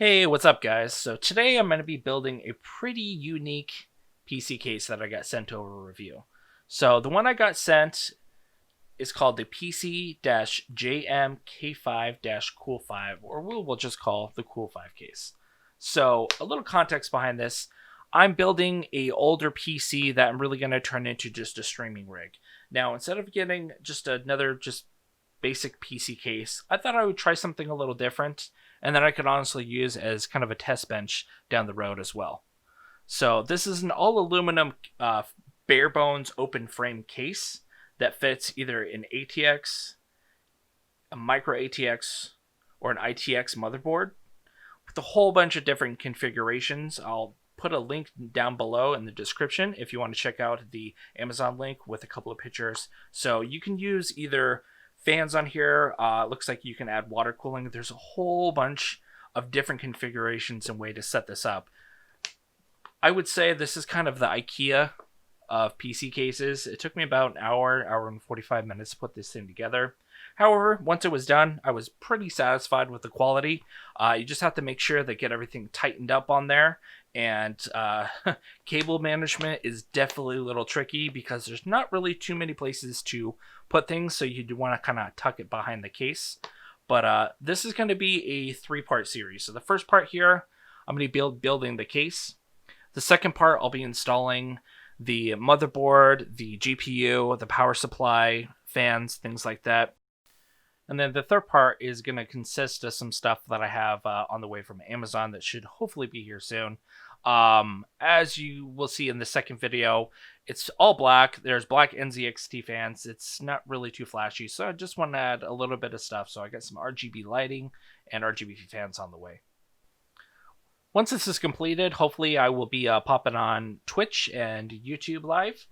Hey, what's up guys? So today I'm going to be building a pretty unique PC case that I got sent over review. So the one I got sent is called the PC-JMK5-Cool5, or we'll just call the Cool 5 case. So a little context behind this. I'm building a older PC that I'm really going to turn into just a streaming rig. Now, instead of getting just another basic PC case, I thought I would try something a little different and that I could honestly use as kind of a test bench down the road as well. So this is an all aluminum bare bones open frame case that fits either an ATX, a micro ATX, or an ITX motherboard with a whole bunch of different configurations. I'll put a link down below in the description if you want to check out the Amazon link with a couple of pictures. So you can use either fans on here. Looks like you can add water cooling. There's a whole bunch of different configurations and way to set this up. I would say this is kind of the IKEA of PC cases. It took me about an hour and 45 minutes to put this thing together. However, once it was done, I was pretty satisfied with the quality. You just have to make sure that get everything tightened up on there. And cable management is definitely a little tricky because there's not really too many places to put things, so you do want to kind of tuck it behind the case. But this is going to be a three-part series. So the first part here, I'm going to be building the case. The second part, I'll be installing the motherboard, the GPU, the power supply, fans, things like that. And then the third part is going to consist of some stuff that I have on the way from Amazon that should hopefully be here soon. As you will see in the second video, it's all black. There's black NZXT fans. It's not really too flashy, so I just want to add a little bit of stuff. So I got some RGB lighting and RGB fans on the way. Once this is completed, hopefully I will be popping on Twitch and YouTube live.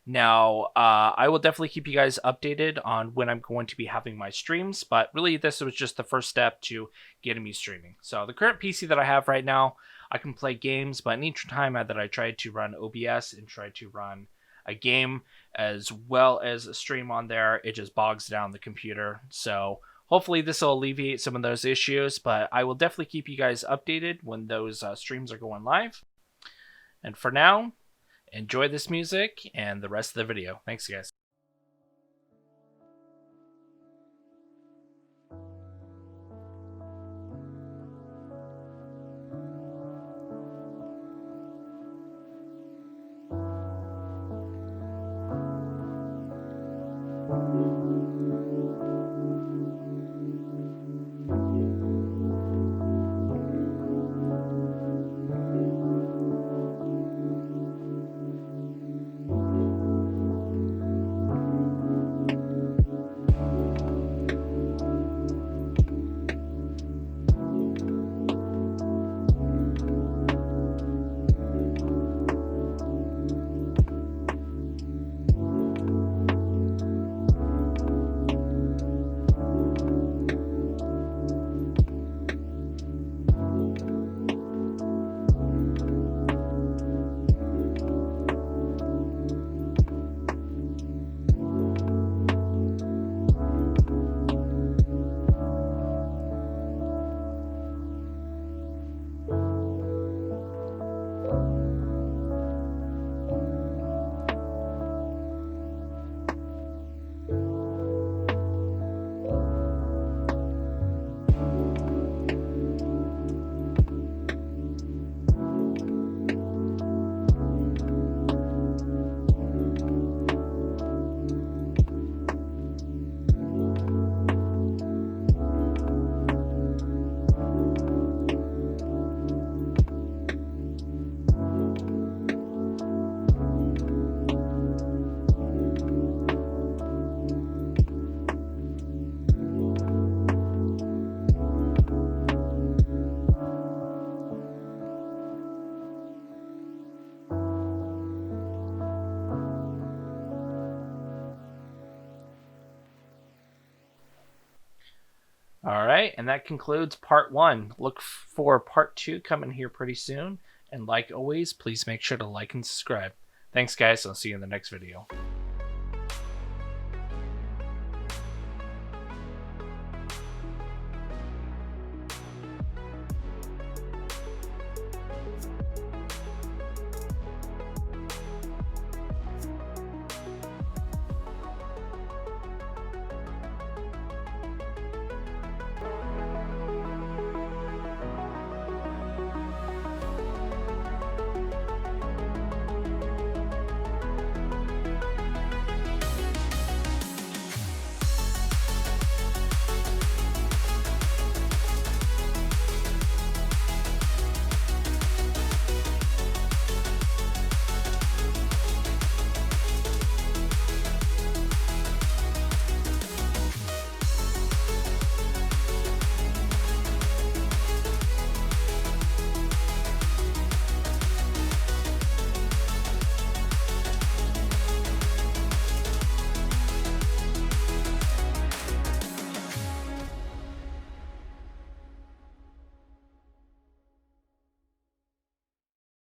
Now, I will definitely keep you guys updated on when I'm going to be having my streams, but really this was just the first step to getting me streaming. So the current PC that I have right now, I can play games, but each time that I try to run OBS and try to run a game as well as a stream on there, it just bogs down the computer. So hopefully this will alleviate some of those issues, but I will definitely keep you guys updated when those streams are going live. And for now, enjoy this music and the rest of the video. Thanks, guys. All right, and that concludes part 1. Look for part 2 coming here pretty soon. And like always, please make sure to like and subscribe. Thanks, guys. I'll see you in the next video.